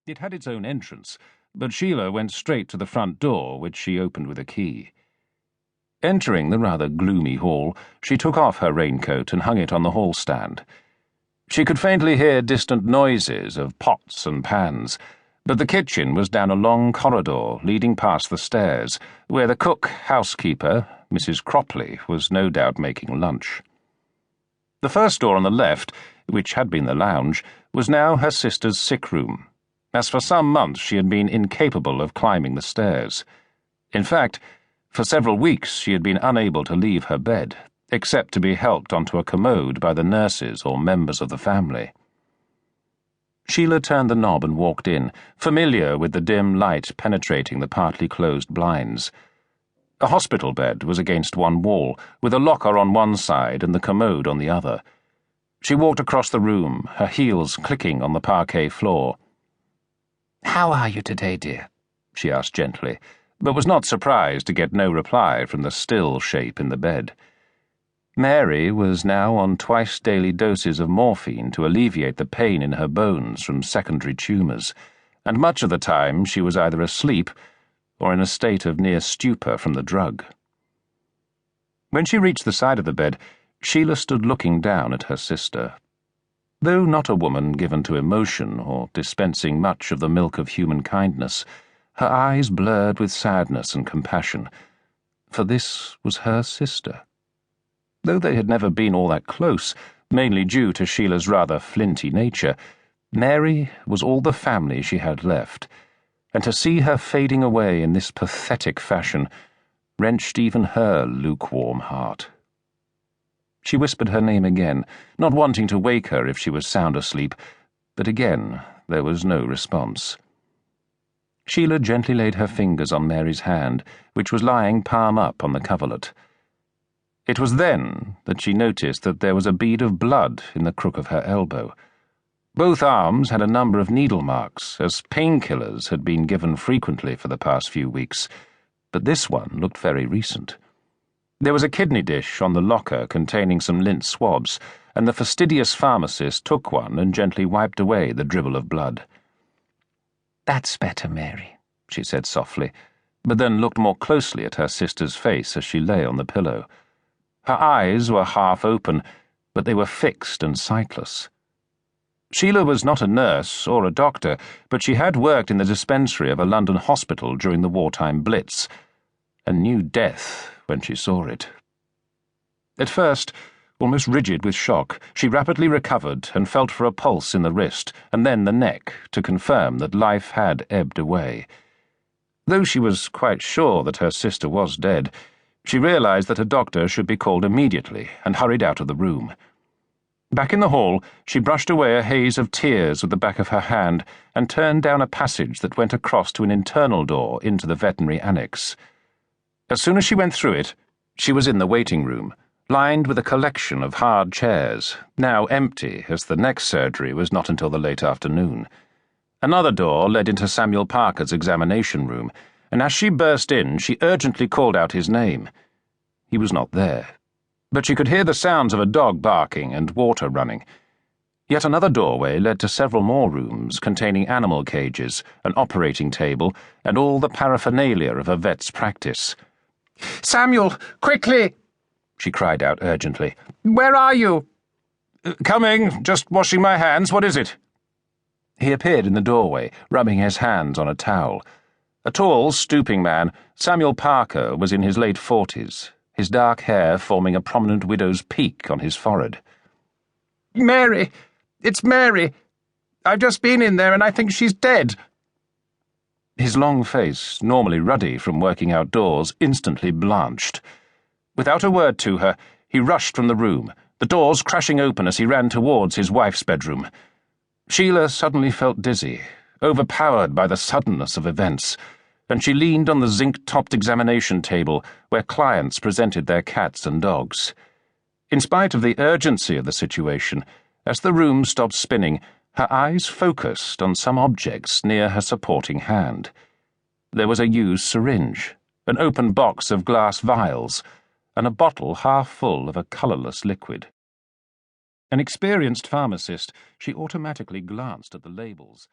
It had its own entrance, but Sheila went straight to the front door, which she opened with a key. Entering the rather gloomy hall, she took off her raincoat and hung it on the hall stand. She could faintly hear distant noises of pots and pans, but the kitchen was down a long corridor leading past the stairs, where the cook-housekeeper, Mrs. Cropley, was no doubt making lunch. The first door on the left, which had been the lounge, was now her sister's sick room, as for some months she had been incapable of climbing the stairs. In fact, for several weeks she had been unable to leave her bed, except to be helped onto a commode by the nurses or members of the family. Sheila turned the knob and walked in, familiar with the dim light penetrating the partly closed blinds. A hospital bed was against one wall, with a locker on one side and the commode on the other. She walked across the room, her heels clicking on the parquet floor. "How are you today, dear?" she asked gently, but was not surprised to get no reply from the still shape in the bed. Mary was now on twice-daily doses of morphine to alleviate the pain in her bones from secondary tumours, and much of the time she was either asleep or in a state of near stupor from the drug. When she reached the side of the bed, Sheila stood looking down at her sister. Though not a woman given to emotion or dispensing much of the milk of human kindness, her eyes blurred with sadness and compassion, for this was her sister. Though they had never been all that close, mainly due to Sheila's rather flinty nature, Mary was all the family she had left, and to see her fading away in this pathetic fashion wrenched even her lukewarm heart. She whispered her name again, not wanting to wake her if she was sound asleep, but again there was no response. Sheila gently laid her fingers on Mary's hand, which was lying palm up on the coverlet. It was then that she noticed that there was a bead of blood in the crook of her elbow. Both arms had a number of needle marks, as painkillers had been given frequently for the past few weeks, but this one looked very recent. There was a kidney dish on the locker containing some lint swabs, and the fastidious pharmacist took one and gently wiped away the dribble of blood. "That's better, Mary," she said softly, but then looked more closely at her sister's face as she lay on the pillow. Her eyes were half open, but they were fixed and sightless. Sheila was not a nurse or a doctor, but she had worked in the dispensary of a London hospital during the wartime Blitz, and knew death when she saw it. At first, almost rigid with shock, she rapidly recovered and felt for a pulse in the wrist and then the neck to confirm that life had ebbed away. Though she was quite sure that her sister was dead, she realized that a doctor should be called immediately and hurried out of the room. Back in the hall, she brushed away a haze of tears with the back of her hand and turned down a passage that went across to an internal door into the veterinary annex. As soon as she went through it, she was in the waiting room, lined with a collection of hard chairs, now empty as the next surgery was not until the late afternoon. Another door led into Samuel Parker's examination room, and as she burst in, she urgently called out his name. He was not there, but she could hear the sounds of a dog barking and water running. Yet another doorway led to several more rooms containing animal cages, an operating table, and all the paraphernalia of a vet's practice. "Samuel, quickly!" she cried out urgently. "Where are you?" "Coming, just washing my hands. What is it?" He appeared in the doorway, rubbing his hands on a towel. A tall, stooping man, Samuel Parker was in his late 40s, his dark hair forming a prominent widow's peak on his forehead. "Mary! It's Mary! I've just been in there and I think she's dead." His long face, normally ruddy from working outdoors, instantly blanched. Without a word to her, he rushed from the room, the doors crashing open as he ran towards his wife's bedroom. Sheila suddenly felt dizzy, overpowered by the suddenness of events, and she leaned on the zinc-topped examination table where clients presented their cats and dogs. In spite of the urgency of the situation, as the room stopped spinning, her eyes focused on some objects near her supporting hand. There was a used syringe, an open box of glass vials, and a bottle half full of a colourless liquid. An experienced pharmacist, she automatically glanced at the labels.